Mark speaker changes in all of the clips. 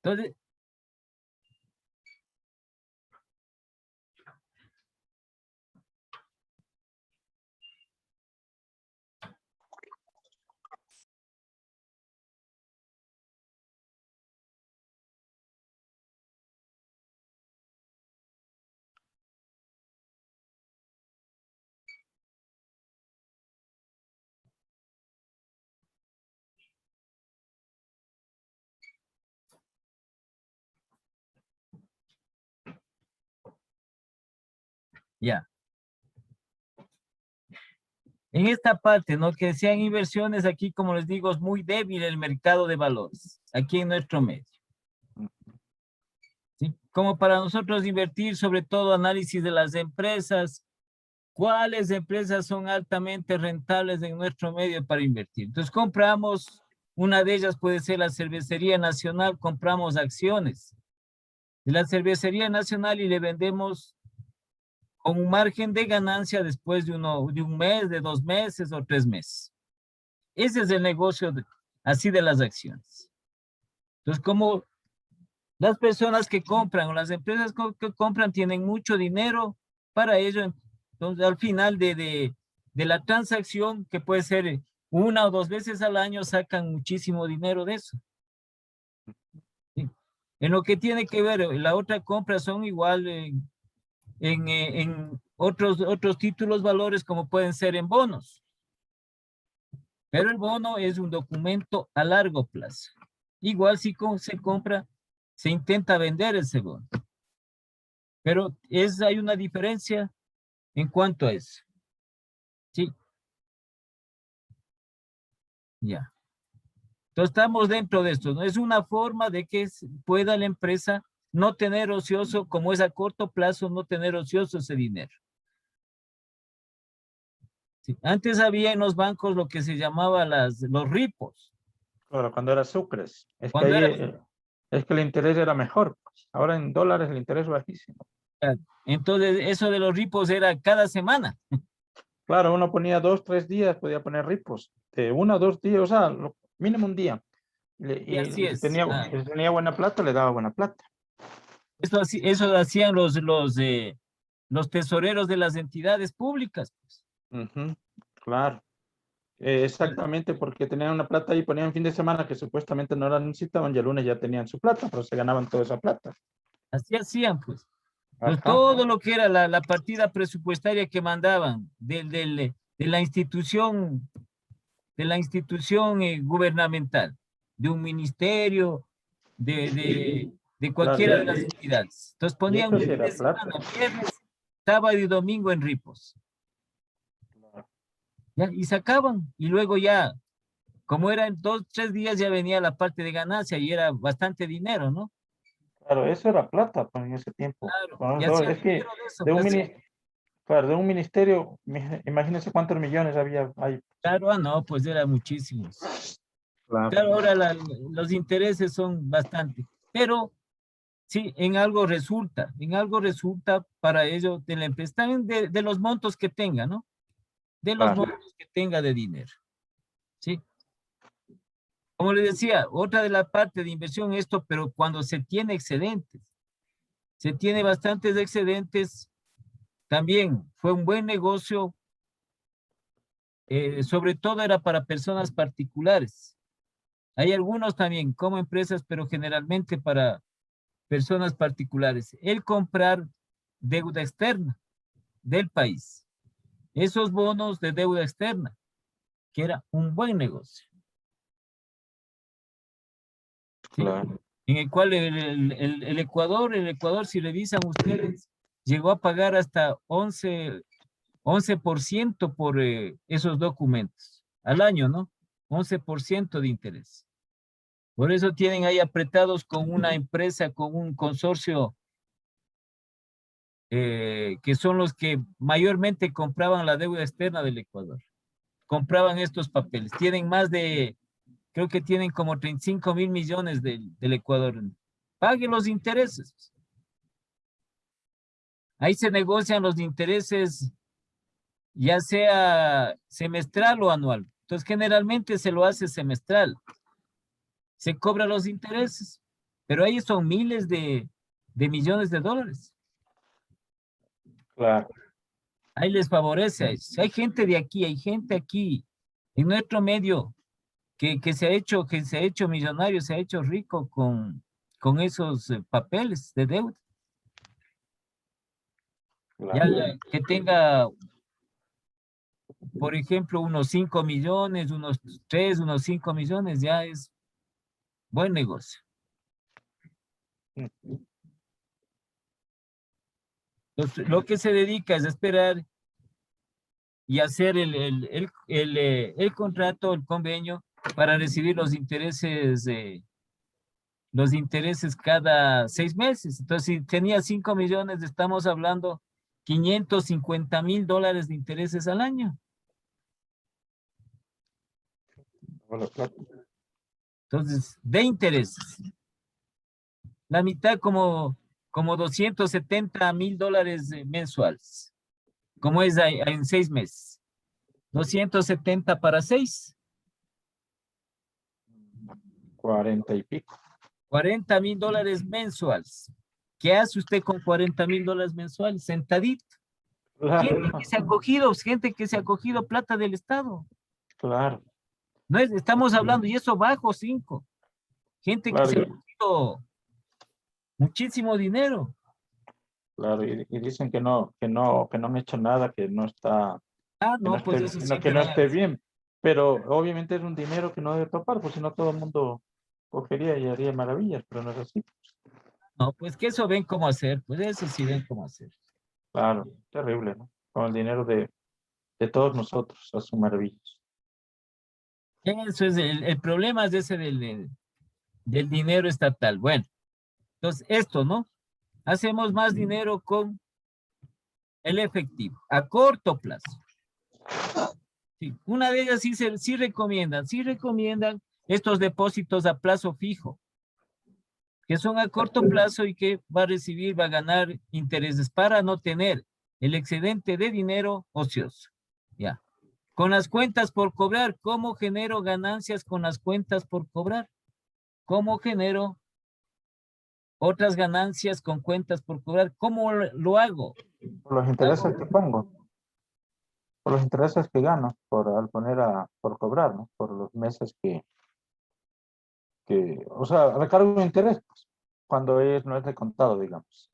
Speaker 1: Entonces, ya. En esta parte, ¿no? Que sean inversiones aquí, como les digo, es muy débil el mercado de valores, aquí en nuestro medio. ¿Sí? Como para nosotros invertir, sobre todo análisis de las empresas, cuáles empresas son altamente rentables en nuestro medio para invertir. Entonces compramos, una de ellas puede ser la Cervecería Nacional, compramos acciones de la Cervecería Nacional y le vendemos con un margen de ganancia después de un mes, de 2 meses o 3 meses. Ese es el negocio así de las acciones. Entonces, como las personas que compran o las empresas que compran tienen mucho dinero para ello, entonces al final de la transacción, que puede ser 1 o 2 veces al año, sacan muchísimo dinero de eso. ¿Sí? En lo que tiene que ver, la otra compra son igual en otros títulos valores, como pueden ser en bonos. Pero el bono es un documento a largo plazo. Igual si se compra, se intenta vender ese bono. Pero hay una diferencia en cuanto a eso. Sí. Ya. Entonces estamos dentro de esto, ¿no? Es una forma de que pueda la empresa no tener ocioso, como es a corto plazo, no tener ocioso ese dinero. Sí. Antes había en los bancos lo que se llamaba los ripos.
Speaker 2: Claro, cuando era sucres. Es que
Speaker 1: Cuando
Speaker 2: ahí
Speaker 1: era,
Speaker 2: es que el interés era mejor, pues. Ahora en dólares el interés es bajísimo.
Speaker 1: entonces eso de los ripos era cada semana.
Speaker 2: Claro, uno ponía 2, 3 días, podía poner ripos. De 1 a 2 días, o sea, mínimo un día.
Speaker 1: Y así
Speaker 2: Y si
Speaker 1: es.
Speaker 2: tenía buena plata, le daba buena plata.
Speaker 1: Eso hacían los tesoreros de las entidades públicas, pues.
Speaker 2: Ujú, claro. Exactamente, porque tenían una plata y ponían fin de semana que supuestamente no la necesitaban y el lunes ya tenían su plata, pero se ganaban toda esa plata.
Speaker 1: Así hacían, pues. Entonces,
Speaker 2: Ajá,
Speaker 1: todo lo que era la partida presupuestaria que mandaban de la institución gubernamental, de un ministerio, de
Speaker 2: claro.
Speaker 1: cualquiera de las entidades. Entonces
Speaker 2: Y
Speaker 1: ponían
Speaker 2: eso
Speaker 1: un
Speaker 2: sí
Speaker 1: fin de
Speaker 2: era plata.
Speaker 1: semana, viernes, sábado y domingo en ripos. ¿Ya? Y sacaban, y luego ya, como eran 2, 3 días, ya venía la parte de ganancia y era bastante dinero, ¿no?
Speaker 2: Claro, eso era plata pues, en ese tiempo.
Speaker 1: Claro,
Speaker 2: Con
Speaker 1: y
Speaker 2: eso,
Speaker 1: hacían
Speaker 2: es que
Speaker 1: dinero de eso,
Speaker 2: de un
Speaker 1: pues.
Speaker 2: mini, claro, de un ministerio, imagínense cuántos millones había ahí.
Speaker 1: Claro, no, pues era muchísimos.
Speaker 2: Claro.
Speaker 1: Claro, ahora los intereses son bastante, pero sí, en algo resulta para ello de la empresa, también de los montos que tenga, ¿no? De los
Speaker 2: Claro.
Speaker 1: montos que tenga de dinero, ¿sí? Como le decía, otra de la parte de inversión esto, pero cuando se tiene excedentes, se tiene bastantes excedentes, también fue un buen negocio, sobre todo era para personas particulares. Hay algunos también como empresas, pero generalmente para personas particulares. El comprar deuda externa del país. Esos bonos de deuda externa, que era un buen negocio. ¿Sí?
Speaker 2: Claro.
Speaker 1: En el cual el Ecuador, si revisan ustedes, llegó a pagar hasta 11% por esos documentos al año, ¿no? 11% de interés. Por eso tienen ahí apretados con una empresa, con un consorcio, que son los que mayormente compraban la deuda externa del Ecuador. Compraban estos papeles. Tienen creo que tienen como 35.000 millones del Ecuador. Paguen los intereses. Ahí se negocian los intereses, ya sea semestral o anual. Entonces, generalmente se lo hace semestral. Se cobran los intereses. pero ahí son miles de millones de dólares.
Speaker 2: Claro.
Speaker 1: Ahí les favorece a ellos. Hay gente de aquí, hay gente aquí, en nuestro medio, que se ha hecho millonario, se ha hecho rico con esos papeles de deuda. Ya,
Speaker 2: Claro.
Speaker 1: que tenga, por ejemplo, unos 5 millones, unos 3, unos 5 millones, ya es buen negocio. Entonces, lo que se dedica es esperar y hacer el contrato, el convenio, para recibir los intereses cada 6 meses. Entonces, si tenía 5 millones, estamos hablando $550,000 de intereses al año.
Speaker 2: Bueno, claro.
Speaker 1: Entonces, de intereses. La mitad como $270,000 mensuales, como es en 6 meses. 270 para 6.
Speaker 2: 40 y pico.
Speaker 1: $40,000 mensuales. ¿Qué hace usted con $40,000 mensuales? Sentadito.
Speaker 2: Claro,
Speaker 1: Gente que se ha cogido plata del Estado.
Speaker 2: claro,
Speaker 1: No es, estamos hablando, y eso bajo 5. Gente que
Speaker 2: claro,
Speaker 1: se ha cogido muchísimo dinero.
Speaker 2: claro. Y dicen que no han hecho nada, que no está,
Speaker 1: Ah,
Speaker 2: que no
Speaker 1: no, pues
Speaker 2: esté,
Speaker 1: eso
Speaker 2: que
Speaker 1: siempre
Speaker 2: no
Speaker 1: van a
Speaker 2: esté
Speaker 1: decir.
Speaker 2: bien. Pero obviamente es un dinero que no debe topar, pues si no todo el mundo cogería y haría maravillas, pero no es así.
Speaker 1: No, pues que eso ven cómo hacer, pues eso sí ven cómo hacer.
Speaker 2: Claro, terrible, ¿no? Con el dinero de todos nosotros, a sus maravillas.
Speaker 1: Eso es el problema es ese del dinero estatal. Bueno, entonces esto, ¿no? Hacemos más dinero con el efectivo, a corto plazo. Sí, una de ellas sí recomiendan estos depósitos a plazo fijo, que son a corto plazo y que va a ganar intereses para no tener el excedente de dinero ocioso. Ya. Con las cuentas por cobrar, ¿cómo genero ganancias con las cuentas por cobrar? ¿Cómo genero otras ganancias con cuentas por cobrar? ¿Cómo lo hago?
Speaker 2: Por los intereses que pongo, por los intereses que gano, al poner por cobrar, ¿no? Por los meses o sea, recargo un interés, pues, cuando no es de contado, digamos.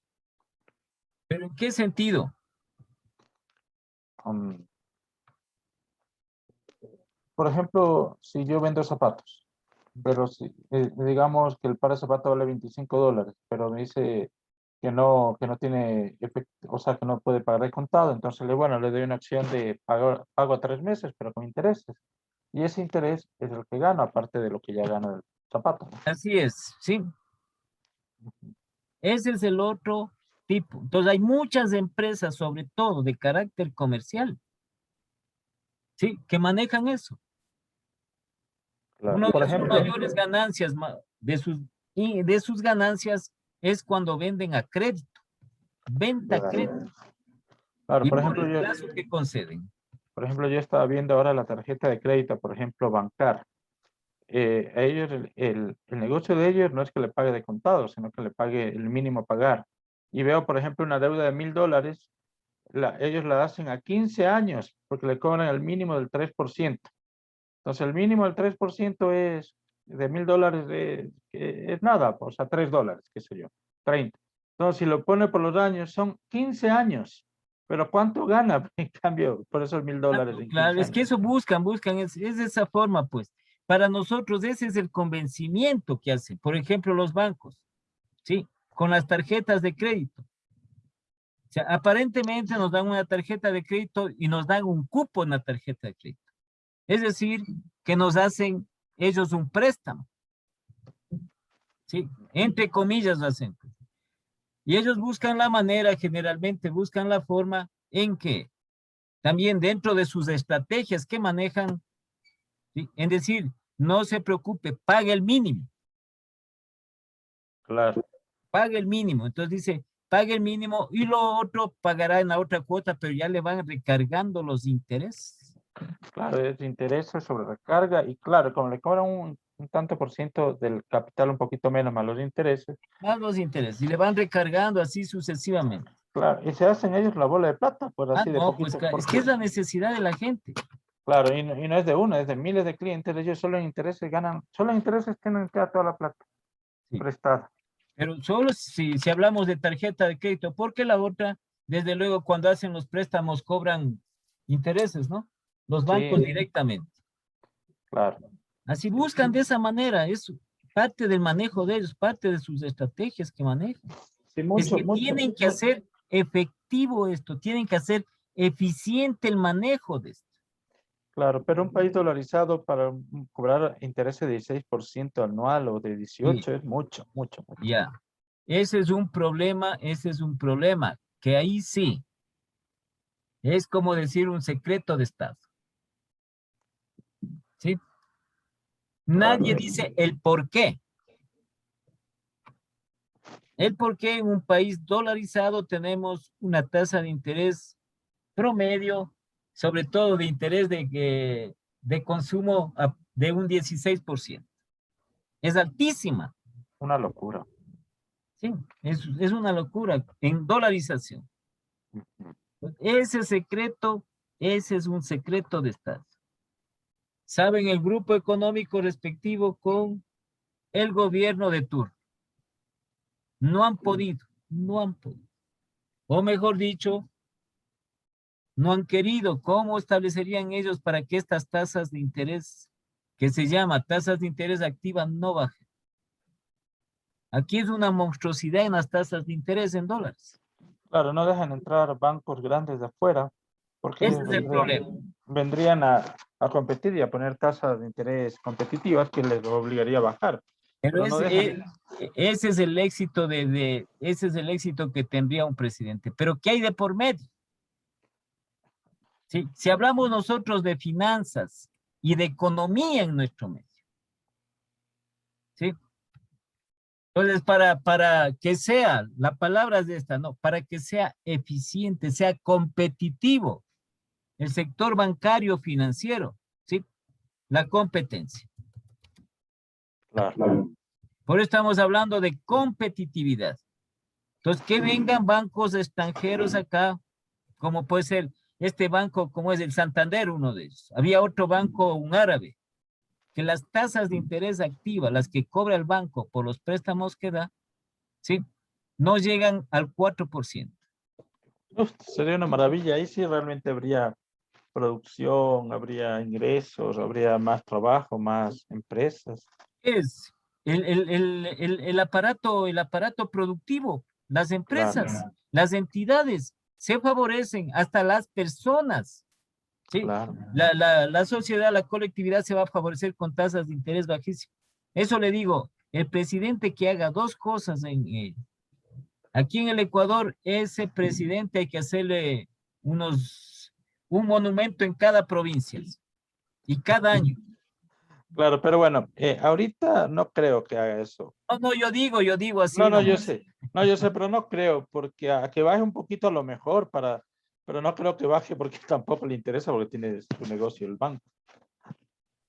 Speaker 1: ¿Pero en qué sentido?
Speaker 2: Um, por ejemplo, si yo vendo zapatos, pero si, digamos que el par de zapatos vale $25, pero me dice que no tiene efecto, o sea, que no puede pagar de contado, entonces le doy una opción de pago a 3 meses, pero con intereses. Y ese interés es el que gano, aparte de lo que ya gano del zapato, ¿no?
Speaker 1: Así es, sí. Ese es el otro tipo. Entonces hay muchas empresas, sobre todo de carácter comercial, sí, que manejan eso.
Speaker 2: Claro.
Speaker 1: Una
Speaker 2: Por
Speaker 1: de sus
Speaker 2: ejemplo,
Speaker 1: mayores ganancias, de sus ganancias es cuando venden a crédito, venta a crédito,
Speaker 2: claro, claro,
Speaker 1: y por el
Speaker 2: yo,
Speaker 1: plazo que conceden.
Speaker 2: por ejemplo, yo estaba viendo ahora la tarjeta de crédito, por ejemplo, Bancar. A ellos, el negocio de ellos no es que le pague de contado, sino que le pague el mínimo a pagar. Y veo, por ejemplo, una deuda de $1,000, ellos la hacen a 15 años porque le cobran el mínimo del 3%. Entonces, el mínimo del 3% es de $1,000, es nada, o sea, $3, qué sé yo, 30. Entonces, si lo pone por los años, son 15 años. Pero ¿cuánto gana en cambio por esos $1,000 en
Speaker 1: Claro,
Speaker 2: 15
Speaker 1: es que
Speaker 2: años?
Speaker 1: eso buscan, es de esa forma, pues. Para nosotros ese es el convencimiento que hacen. Por ejemplo, los bancos, ¿sí? Con las tarjetas de crédito. O sea, aparentemente nos dan una tarjeta de crédito y nos dan un cupo en la tarjeta de crédito. Es decir, que nos hacen ellos un préstamo, ¿sí? Entre comillas lo hacen. Y ellos buscan la manera, generalmente buscan la forma en que también dentro de sus estrategias que manejan, ¿sí? En decir, no se preocupe, pague el mínimo,
Speaker 2: Claro,
Speaker 1: pague el mínimo. Entonces dice, pague el mínimo y lo otro pagará en la otra cuota, pero ya le van recargando los intereses.
Speaker 2: claro, es intereses sobre recarga y claro, como le cobran un tanto por ciento del capital, un poquito menos, más los intereses.
Speaker 1: Más los intereses. Y le van recargando así sucesivamente.
Speaker 2: Claro, y se hacen ellos la bola de plata, pues
Speaker 1: Ah,
Speaker 2: así de
Speaker 1: no, pues
Speaker 2: poquito por
Speaker 1: es que es la necesidad de la gente.
Speaker 2: claro, y no es de uno, es de miles de clientes, ellos solo en intereses ganan, solo en intereses tienen que dar toda la plata
Speaker 1: Sí.
Speaker 2: prestada.
Speaker 1: Pero solo si hablamos de tarjeta de crédito, porque la otra, desde luego, cuando hacen los préstamos cobran intereses, ¿no? Los bancos
Speaker 2: Sí,
Speaker 1: directamente.
Speaker 2: claro.
Speaker 1: Así buscan de esa manera, es parte del manejo de ellos, parte de sus estrategias que manejan.
Speaker 2: Sí,
Speaker 1: Es
Speaker 2: mucho,
Speaker 1: que
Speaker 2: mucho.
Speaker 1: tienen que hacer efectivo esto, tienen que hacer eficiente el manejo de esto.
Speaker 2: Claro, pero un país dolarizado para cobrar intereses de 16% anual o de
Speaker 1: Y
Speaker 2: 18 es mucho, mucho, mucho.
Speaker 1: ya, ese es un problema, que ahí sí, es como decir un secreto de Estado, ¿sí? Nadie
Speaker 2: Claro,
Speaker 1: dice el por qué. El por qué en un país dolarizado tenemos una tasa de interés promedio, sobre todo de interés de consumo de un 16%. Es altísima,
Speaker 2: una locura.
Speaker 1: ¿sí? Es una locura en dolarización.
Speaker 2: Ujú.
Speaker 1: Ese secreto, ese es un secreto de Estado. Saben el grupo económico respectivo con el gobierno de turno. No han podido, no han podido. O mejor dicho, no han querido. ¿Cómo establecerían ellos para que estas tasas de interés, que se llama tasas de interés activas, no bajen? Aquí es una monstruosidad en las tasas de interés en dólares.
Speaker 2: Claro, no dejan entrar bancos grandes de afuera porque
Speaker 1: Ese
Speaker 2: ellos
Speaker 1: es el problema.
Speaker 2: vendrían a competir y a poner tasas de interés competitivas que les obligaría a bajar,
Speaker 1: Pero
Speaker 2: pero no dejan.
Speaker 1: ese es el éxito ese es el éxito que tendría un presidente. Pero ¿qué hay de por medio? ¿Sí? Si hablamos nosotros de finanzas y de economía en nuestro medio, ¿sí? Entonces, para que sea, la palabra es esta, ¿no? Para que sea eficiente, sea competitivo el sector bancario financiero, ¿sí? La competencia.
Speaker 2: Claro,
Speaker 1: Por eso estamos hablando de competitividad. Entonces, que vengan bancos extranjeros acá, como puede ser este banco, como es el Santander, uno de ellos. Había otro banco, un árabe, que las tasas de interés activas, las que cobra el banco por los préstamos que da, ¿sí? No llegan al 4%.
Speaker 2: uf, sería una maravilla. Ahí sí realmente habría producción, habría ingresos, habría más trabajo, más empresas.
Speaker 1: Es el aparato productivo, las
Speaker 2: Claro,
Speaker 1: empresas, las entidades, se favorecen, hasta las personas, ¿sí?
Speaker 2: claro.
Speaker 1: La sociedad, la colectividad se va a favorecer con tasas de interés bajísimas. Eso le digo, el presidente que haga dos cosas aquí en el Ecuador, ese presidente hay que hacerle un monumento en cada provincia y cada año.
Speaker 2: Claro, pero bueno, ahorita no creo que haga eso.
Speaker 1: No, no, yo digo
Speaker 2: No,
Speaker 1: así
Speaker 2: no, yo
Speaker 1: nomás.
Speaker 2: sé. No, yo sé, pero no creo, porque a que baje un poquito a lo mejor pero no creo que baje porque tampoco le interesa porque tiene su negocio el banco.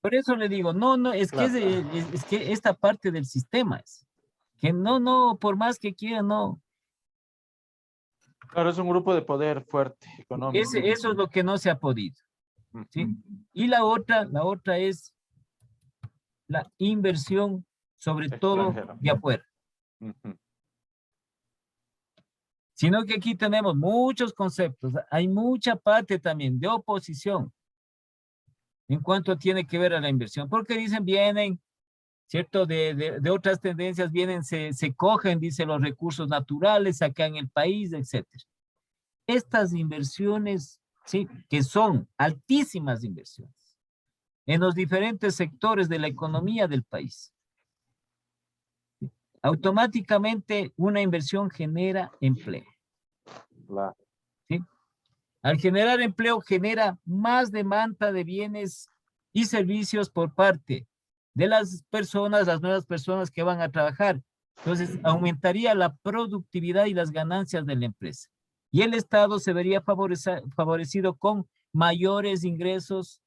Speaker 1: Por eso le digo, no, no,
Speaker 2: Claro.
Speaker 1: es que esta parte del sistema es, que no, no, por más que quiera, no.
Speaker 2: Claro, es un grupo de poder fuerte, económico.
Speaker 1: Eso es lo que no se ha podido, ¿sí?
Speaker 2: Ujú.
Speaker 1: Y la otra es la inversión, sobre todo
Speaker 2: Extranjero.
Speaker 1: de afuera.
Speaker 2: Ujú.
Speaker 1: Sino que aquí tenemos muchos conceptos, hay mucha parte también de oposición en cuanto tiene que ver a la inversión, porque dicen, vienen, ¿cierto? De otras tendencias vienen, se cogen, dice, los recursos naturales acá en el país, etcétera. Estas inversiones, sí, que son altísimas inversiones en los diferentes sectores de la economía del país. Automáticamente una inversión genera empleo,
Speaker 2: Claro.
Speaker 1: ¿sí? Al generar empleo genera más demanda de bienes y servicios por parte de las personas, las nuevas personas que van a trabajar. Entonces, aumentaría la productividad y las ganancias de la empresa. Y el Estado se vería favorecido con mayores ingresos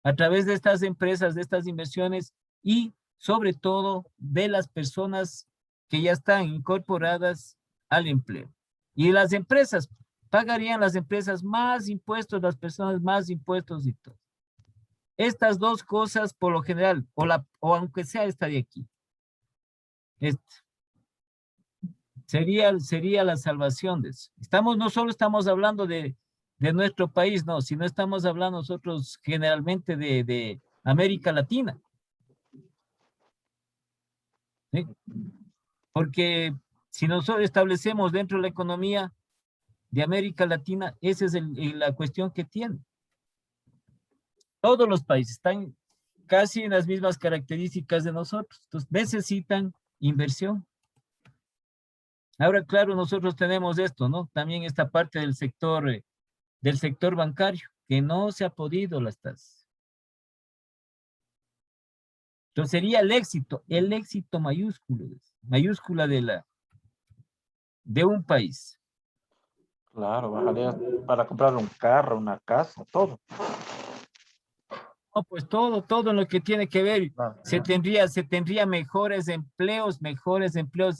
Speaker 1: a través de estas empresas, de estas inversiones y sobre todo de las personas que ya están incorporadas al empleo. Y las empresas, pagarían las empresas más impuestos, las personas más impuestos y todo. Estas dos cosas, por lo general, o aunque sea esta de aquí, sería la salvación de eso. No solo estamos hablando de nuestro país, no, sino estamos hablando nosotros generalmente de América Latina. ¿Sí? Porque si nosotros establecemos dentro de la economía de América Latina, esa es la cuestión que tiene. Todos los países están casi en las mismas características de nosotros. Entonces, necesitan inversión. Ahora, claro, nosotros tenemos esto, ¿no? También esta parte del sector bancario, que no se ha podido las tasas. Entonces, sería el éxito mayúscula de un país.
Speaker 2: Claro, bajaría para comprar un carro, una casa, todo.
Speaker 1: No, pues todo en lo que tiene que ver,
Speaker 2: Claro.
Speaker 1: se tendría mejores empleos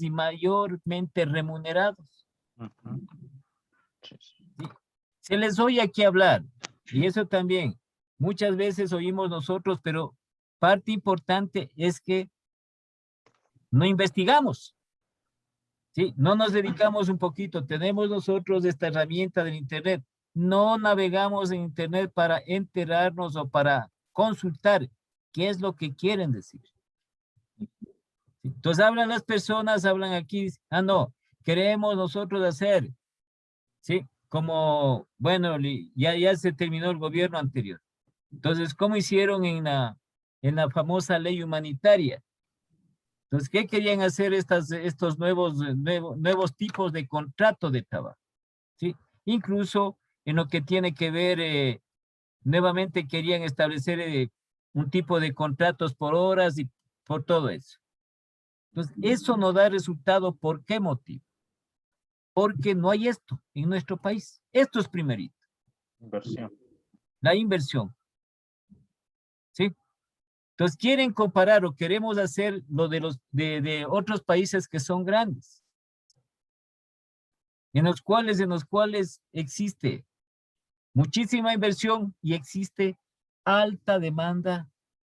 Speaker 1: y mayormente remunerados.
Speaker 2: Ujú. Sí, sí.
Speaker 1: ¿Sí? Se les oye aquí hablar, y eso también, muchas veces oímos nosotros, pero parte importante es que no investigamos, ¿sí? No nos dedicamos un poquito, tenemos nosotros esta herramienta del Internet, no navegamos en Internet para enterarnos o para consultar qué es lo que quieren decir. Entonces hablan las personas, hablan aquí, no, queremos nosotros hacer, ¿sí? Como, bueno, ya se terminó el gobierno anterior. Entonces, ¿cómo hicieron en la famosa ley humanitaria? Entonces, ¿qué querían hacer estos nuevos tipos de contrato de trabajo? ¿Sí? Incluso en lo que tiene que ver, nuevamente querían establecer un tipo de contratos por horas y por todo eso. Entonces, eso no da resultado. ¿Por qué motivo? Porque no hay esto en nuestro país. Esto es primerito.
Speaker 2: Inversión.
Speaker 1: La inversión. ¿Sí? Entonces, quieren comparar o queremos hacer lo de otros países que son grandes, en los cuales existe muchísima inversión y existe alta demanda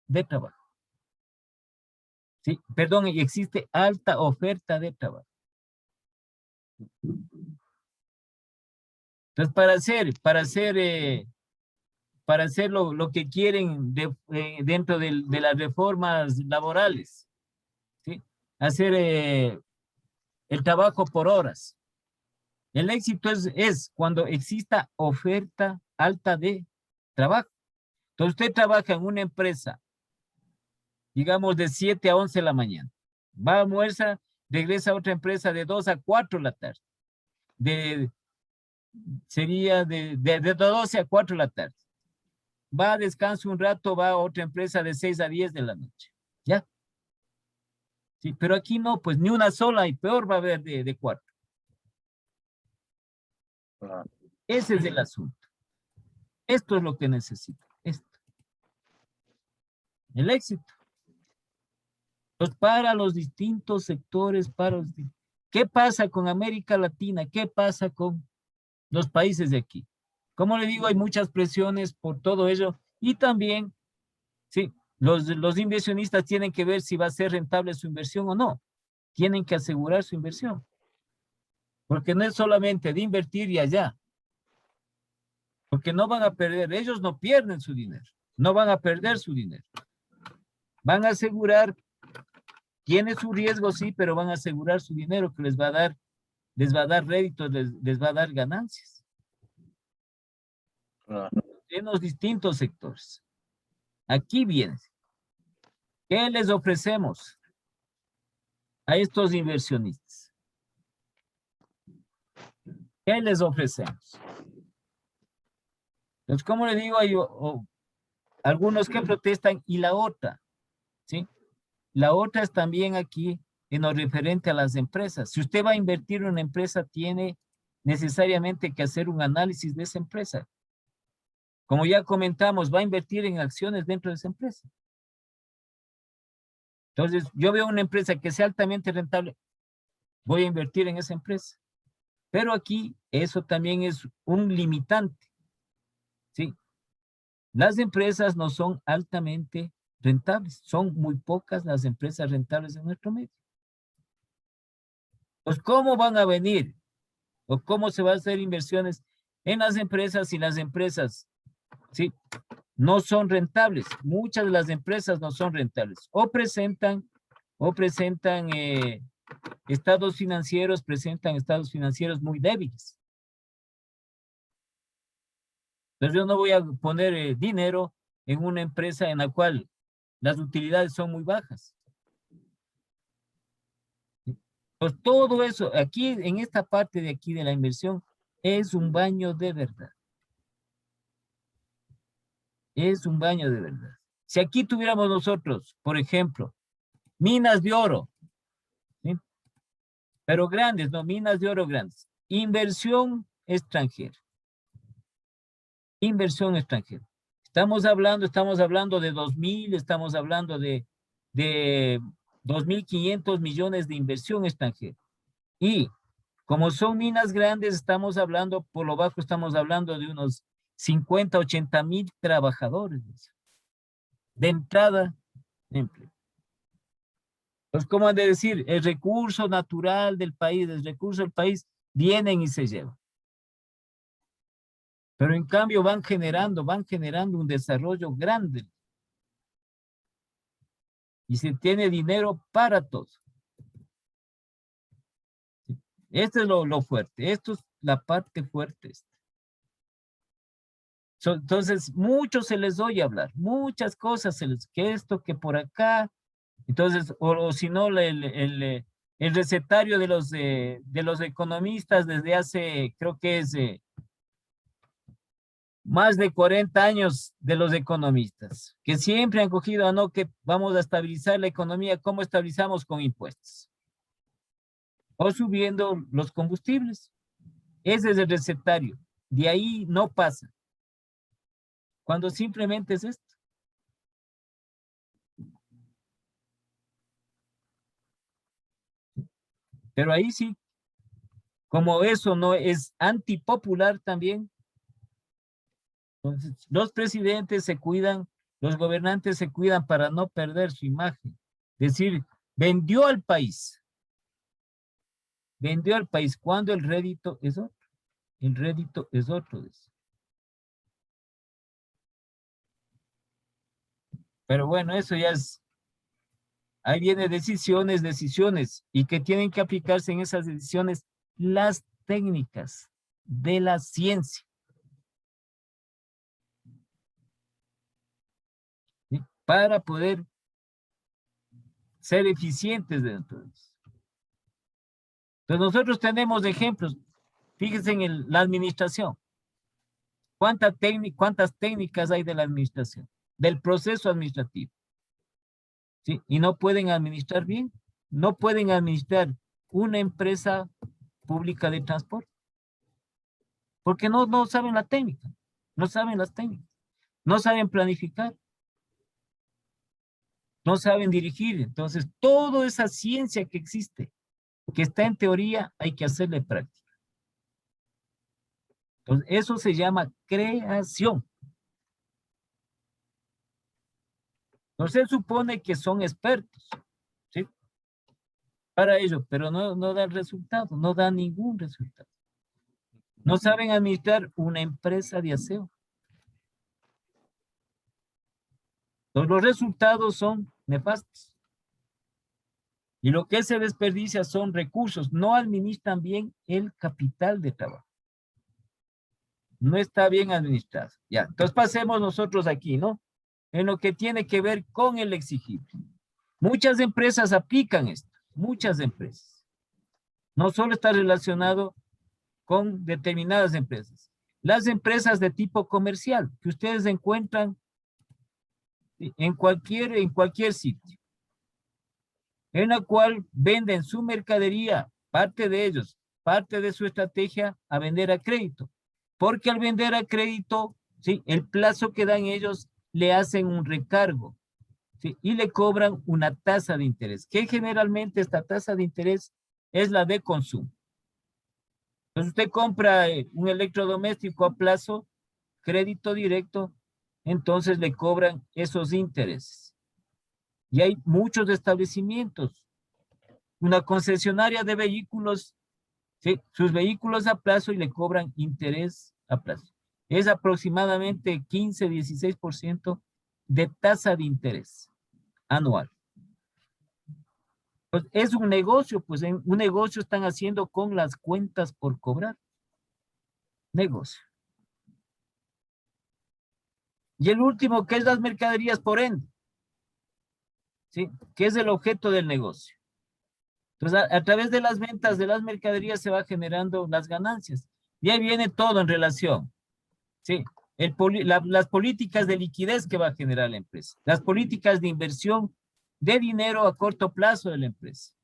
Speaker 1: de trabajo. Sí, perdón, y existe alta oferta de trabajo. Entonces, para hacer lo que quieren dentro de las reformas laborales, ¿sí? Hacer el trabajo por horas. El éxito es cuando exista oferta alta de trabajo. Entonces, usted trabaja en una empresa, digamos de 7 a 11 de la mañana. Va a almuerza, regresa a otra empresa de 2 a 4 de la tarde. Sería de 12 a 4 de la tarde. Va a descanso un rato, va a otra empresa de 6 a 10 de la noche. ¿Ya? Sí, pero aquí no, pues ni una sola y peor va a haber de 4.
Speaker 2: Claro.
Speaker 1: Ese es el asunto. Esto es lo que necesita. Esto. El éxito. Pues para los distintos sectores, ¿qué pasa con América Latina? ¿Qué pasa con los países de aquí? Como le digo, hay muchas presiones por todo ello y también, sí, los inversionistas tienen que ver si va a ser rentable su inversión o no. Tienen que asegurar su inversión. Porque no es solamente de invertir y allá. Porque no van a perder, ellos no pierden su dinero. No van a perder su dinero. Van a asegurar, tiene su riesgo, sí, pero van a asegurar su dinero que les va a dar réditos, les va a dar ganancias.
Speaker 2: Claro.
Speaker 1: En los distintos sectores. Aquí viene. ¿Qué les ofrecemos a estos inversionistas? ¿Qué les ofrecemos? Entonces, como le digo, hay algunos que protestan y la otra, ¿sí? La otra es también aquí en lo referente a las empresas. Si usted va a invertir en una empresa, tiene necesariamente que hacer un análisis de esa empresa. Como ya comentamos, va a invertir en acciones dentro de esa empresa. Entonces, yo veo una empresa que sea altamente rentable, voy a invertir en esa empresa. Pero aquí eso también es un limitante, ¿sí? Las empresas no son altamente rentables, son muy pocas las empresas rentables en nuestro medio. Pues, ¿cómo van a venir? ¿O cómo se van a hacer inversiones en las empresas si las empresas, sí, no son rentables? Muchas de las empresas no son rentables. O presentan estados financieros muy débiles. Entonces yo no voy a poner dinero en una empresa en la cual las utilidades son muy bajas. Pues todo eso, aquí, en esta parte de aquí de la inversión, es un baño de verdad. Es un baño de verdad. Si aquí tuviéramos nosotros, por ejemplo, minas de oro, ¿sí? Pero grandes, no, minas de oro grandes. Inversión extranjera. Inversión extranjera. Estamos hablando de 2.000, estamos hablando de 2.500 millones de inversión extranjera. Y como son minas grandes, estamos hablando, por lo bajo, estamos hablando de unos 50, 80.000 trabajadores de entrada de empleo. Entonces, ¿cómo han de decir? El recurso natural del país, el recurso del país, vienen y se llevan. Pero en cambio van generando un desarrollo grande. Y se tiene dinero para todo. Esto es lo fuerte. Esto es la parte fuerte. Entonces, muchos se les oye hablar. Muchas cosas que esto, que por acá. Entonces, o si no, el recetario de los economistas desde hace, creo que es más de 40 años de los economistas, que siempre han cogido, no, que vamos a estabilizar la economía. ¿Cómo estabilizamos? Con impuestos. O subiendo los combustibles. Ese es el recetario. De ahí no pasa. Cuando simplemente es esto. Pero ahí sí, como eso no es antipopular también, entonces los presidentes se cuidan, los gobernantes se cuidan para no perder su imagen. Es decir, vendió al país cuando el rédito es otro. El rédito es otro. Pero bueno, eso ya es, ahí viene decisiones, y que tienen que aplicarse en esas decisiones las técnicas de la ciencia. ¿Sí? Para poder ser eficientes dentro de eso. Entonces nosotros tenemos ejemplos. Fíjense en la administración. ¿Cuántas técnicas hay de la administración? Del proceso administrativo. ¿Sí? Y no pueden administrar bien. No pueden administrar una empresa pública de transporte. Porque no saben la técnica. No saben las técnicas. No saben planificar. No saben dirigir. Entonces, toda esa ciencia que existe, que está en teoría, hay que hacerle práctica. Entonces, eso se llama creación. Entonces, se supone que son expertos, ¿sí? Para ello, pero no dan resultado, no dan ningún resultado. No saben administrar una empresa de aseo. Entonces, los resultados son nefastos. Y lo que se desperdicia son recursos. No administran bien el capital de trabajo. No está bien administrado. Ya, entonces pasemos nosotros aquí, ¿no? En lo que tiene que ver con el exigible. Muchas empresas aplican esto, muchas empresas. No solo está relacionado con determinadas empresas. Las empresas de tipo comercial que ustedes encuentran en cualquier sitio, en la cual venden su mercadería, parte de ellos, parte de su estrategia a vender a crédito. Porque al vender a crédito, ¿sí? El plazo que dan ellos le hacen un recargo. ¿sí? Y le cobran una tasa de interés, que generalmente esta tasa de interés es la de consumo. Entonces usted compra un electrodoméstico a plazo, crédito directo, entonces le cobran esos intereses. Y hay muchos establecimientos. Una concesionaria de vehículos, ¿sí? Sus vehículos a plazo y le cobran interés a plazo. Es aproximadamente 15-16% de tasa de interés anual. Pues es un negocio, pues en un negocio están haciendo con las cuentas por cobrar. Negocio. Y el último, que es las mercaderías por ende, ¿sí? Que es el objeto del negocio. Entonces, a través de las ventas de las mercaderías se va generando las ganancias. Y ahí viene todo en relación, ¿sí? Las políticas de liquidez que va a generar la empresa, las políticas de inversión de dinero a corto plazo de la empresa,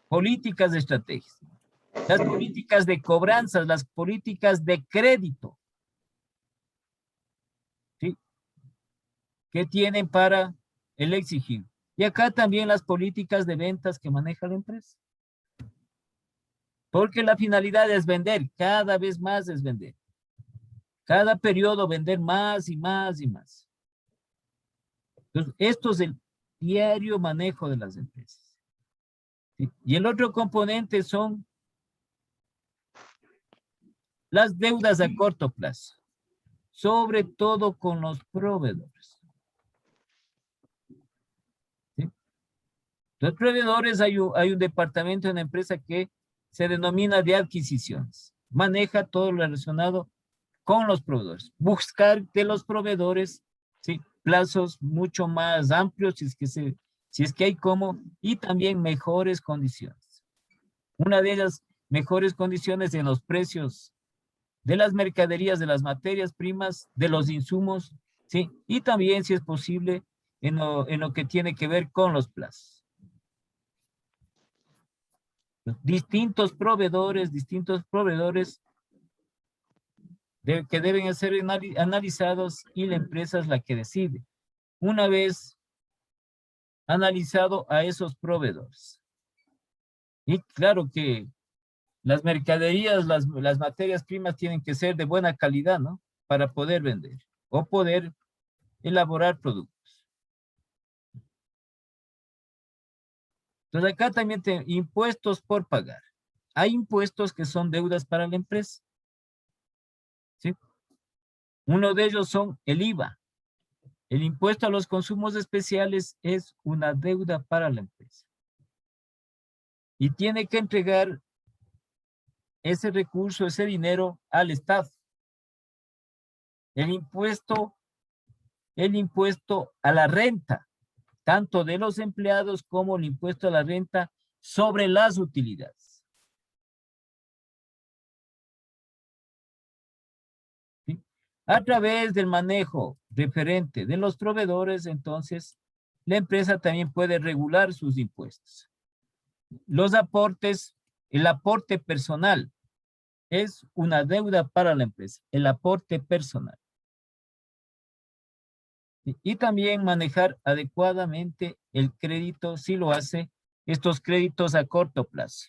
Speaker 1: políticas de estrategias, las políticas de cobranzas, las políticas de crédito, ¿sí? Que tienen para el exigir. Y acá también las políticas de ventas que maneja la empresa. Porque la finalidad es vender, cada vez más es vender. Cada periodo vender más y más y más. Entonces, esto es el diario manejo de las empresas. ¿Sí? Y el otro componente son las deudas a corto plazo, sobre todo con los proveedores. ¿Sí? Los proveedores, hay un departamento en la empresa que se denomina de adquisiciones. Maneja todo lo relacionado con los proveedores. Buscar de los proveedores, ¿sí? Plazos mucho más amplios, si es que hay como, y también mejores condiciones. Una de ellas, mejores condiciones en los precios de las mercaderías, de las materias primas, de los insumos, ¿sí? Y también, si es posible, en lo que tiene que ver con los plazos. Distintos proveedores que deben ser analizados y la empresa es la que decide. Una vez analizado a esos proveedores. Y claro que las mercaderías, las materias primas tienen que ser de buena calidad, ¿no? Para poder vender o poder elaborar productos. Entonces acá también impuestos por pagar. Hay impuestos que son deudas para la empresa. ¿Sí? Uno de ellos son el IVA. El impuesto a los consumos especiales es una deuda para la empresa. Y tiene que entregar ese recurso, ese dinero al Estado. El impuesto a la renta, tanto de los empleados como el impuesto a la renta sobre las utilidades. ¿Sí? A través del manejo referente de los proveedores, entonces, la empresa también puede regular sus impuestos. Los aportes, el aporte personal es una deuda para la empresa, el aporte personal. Y también manejar adecuadamente el crédito, si lo hace, estos créditos a corto plazo.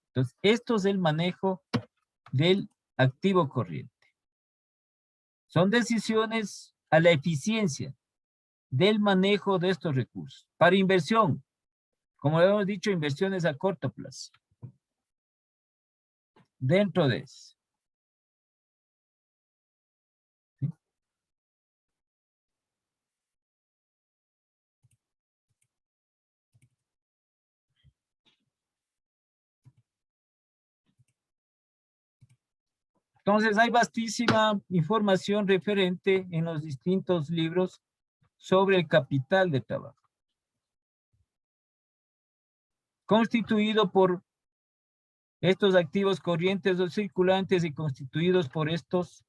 Speaker 1: Entonces, esto es el manejo del activo corriente. Son decisiones a la eficiencia del manejo de estos recursos. Para inversión, como hemos dicho, inversiones a corto plazo. Dentro de eso. ¿Sí? Entonces, hay vastísima información referente en los distintos libros sobre el capital de trabajo. Constituido por estos activos corrientes o circulantes y constituidos por estos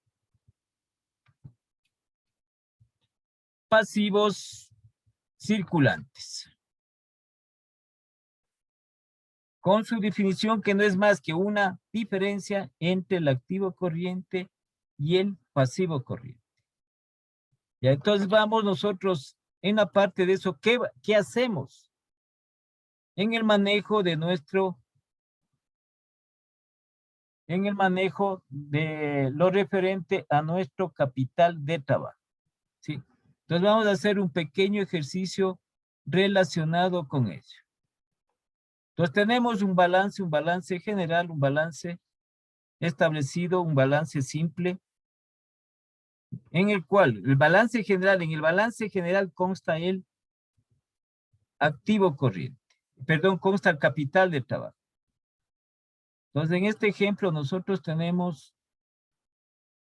Speaker 1: pasivos circulantes. Con su definición que no es más que una diferencia entre el activo corriente y el pasivo corriente. Ya, entonces vamos nosotros en la parte de eso. ¿Qué hacemos en el manejo de en el manejo de lo referente a nuestro capital de trabajo? ¿Sí? Entonces vamos a hacer un pequeño ejercicio relacionado con ello. Entonces tenemos un balance general, un balance establecido, un balance simple, en el cual en el balance general consta el activo corriente, perdón, consta el capital de trabajo. Entonces en este ejemplo nosotros tenemos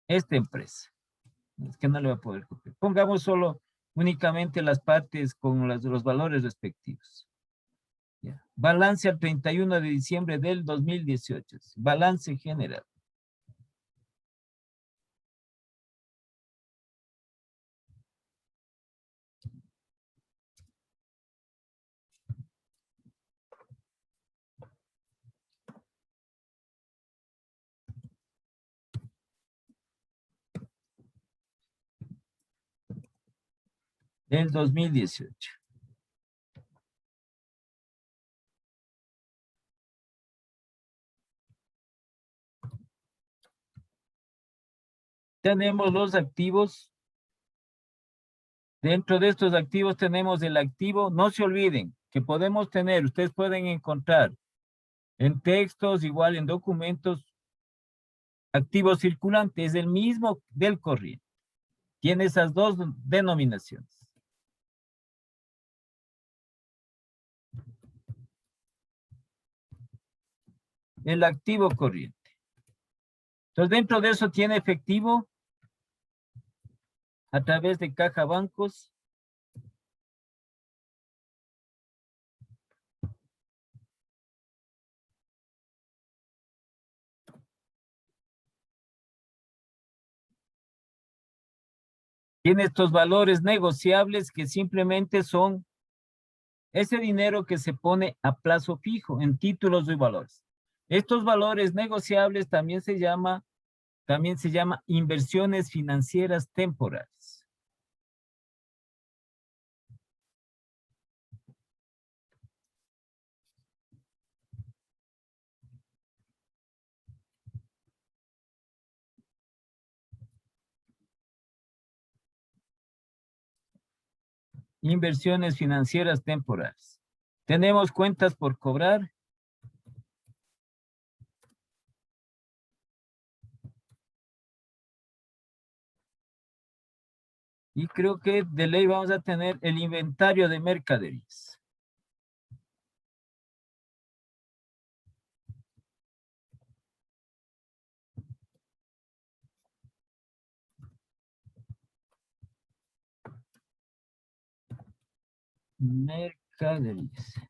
Speaker 1: esta empresa. Es que no le voy a poder copiar. Pongamos únicamente las partes con los valores respectivos. Ya. Balance al 31 de diciembre del 2018. Balance general. Del 2018. Tenemos los activos. Dentro de estos activos tenemos el activo. No se olviden que podemos tener, ustedes pueden encontrar en textos, igual en documentos, activo circulante, es el mismo del corriente. Tiene esas dos denominaciones. El activo corriente. Entonces, dentro de eso tiene efectivo a través de caja bancos. Tiene estos valores negociables que simplemente son ese dinero que se pone a plazo fijo en títulos y valores. Estos valores negociables también se llama inversiones financieras temporales. Inversiones financieras temporales. Tenemos cuentas por cobrar. Y creo que de ley vamos a tener el inventario de mercaderías. Mercaderías.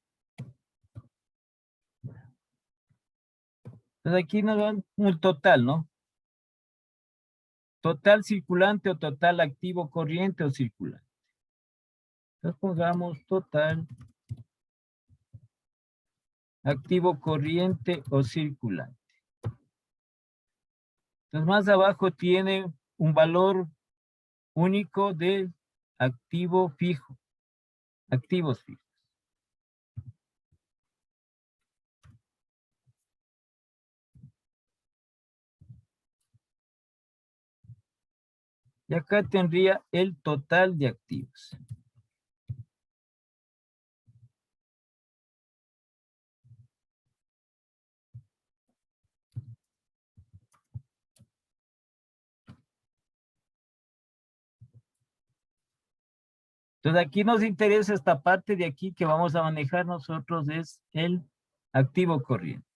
Speaker 1: Entonces aquí nos dan un total, ¿no? Total circulante o total activo corriente o circulante. Entonces pongamos total activo corriente o circulante. Entonces más abajo tiene un valor único de activo fijo, activos fijos. Y acá tendría el total de activos. Entonces aquí nos interesa esta parte de aquí que vamos a manejar nosotros, es el activo corriente.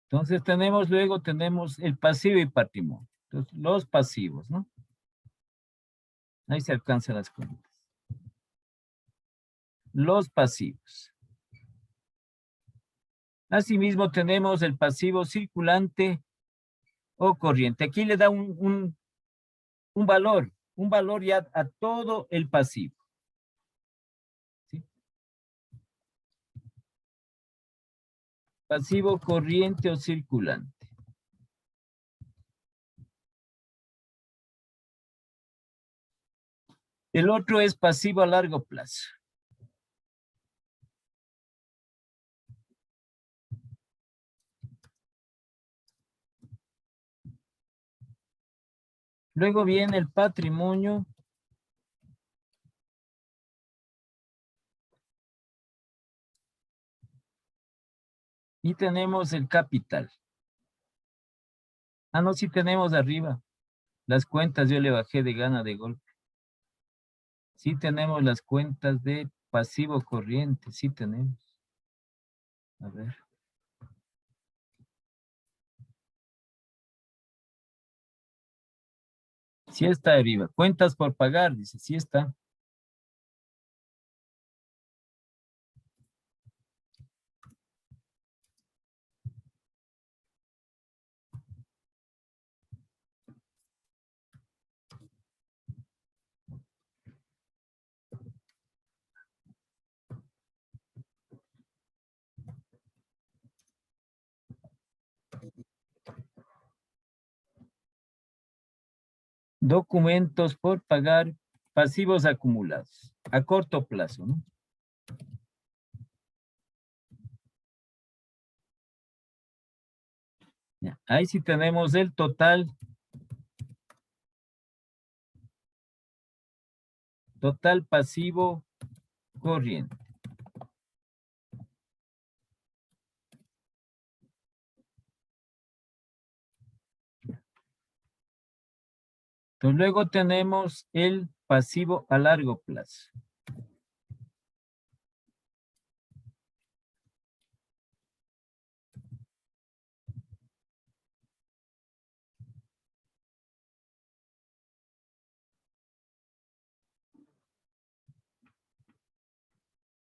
Speaker 1: Entonces luego tenemos el pasivo y patrimonio. Entonces los pasivos, ¿no? Ahí se alcanzan las cuentas. Los pasivos. Asimismo tenemos el pasivo circulante o corriente. Aquí le da un valor ya a todo el pasivo. ¿Sí? Pasivo corriente o circulante. El otro es pasivo a largo plazo. Luego viene el patrimonio. Y tenemos el capital. Ah, no, sí tenemos arriba. Las cuentas yo le bajé de gana de golpe. Sí tenemos las cuentas de pasivo corriente, sí tenemos. A ver. Sí está arriba. Cuentas por pagar, dice, sí está. Documentos por pagar, pasivos acumulados, a corto plazo, ¿no? Ya, ahí sí tenemos el total. Total pasivo corriente. Entonces luego tenemos el pasivo a largo plazo.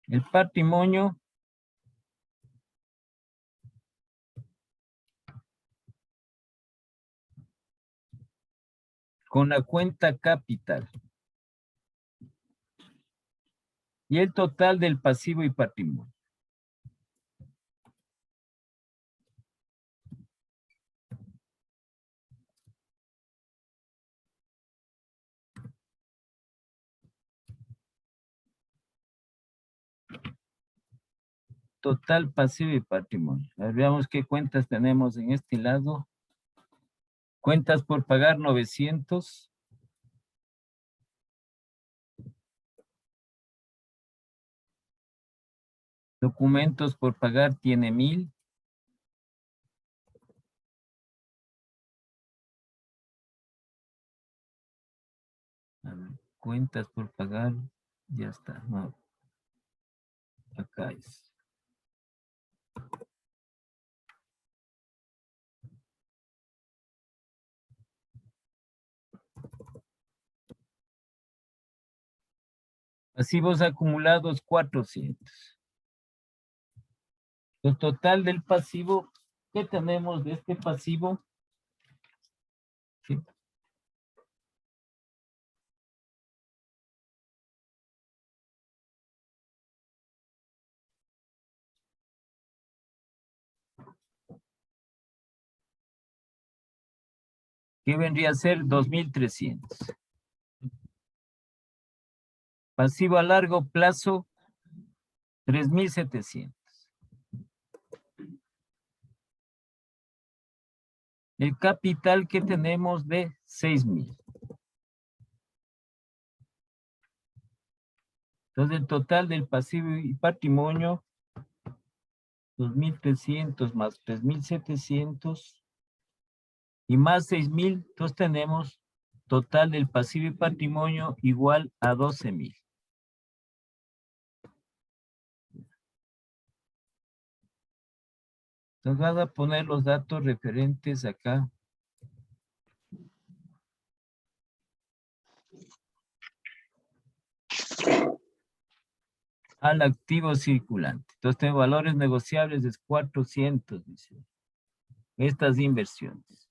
Speaker 1: El patrimonio con la cuenta capital. Y el total del pasivo y patrimonio. Total pasivo y patrimonio. A ver, veamos qué cuentas tenemos en este lado. Cuentas por pagar 900. Documentos por pagar tiene 1000. A ver, cuentas por pagar, ya está. No, acá es. Pasivos acumulados 400. El total del pasivo, ¿qué tenemos de este pasivo? Sí. ¿Qué vendría a ser? 2300. Pasivo a largo plazo, 3700. El capital que tenemos de 6000. Entonces el total del pasivo y patrimonio, 2300 más 3700 y más 6000. Entonces tenemos total del pasivo y patrimonio igual a 12000. Entonces vas a poner los datos referentes acá. Al activo circulante. Entonces tengo valores negociables es 400, dice. Estas inversiones.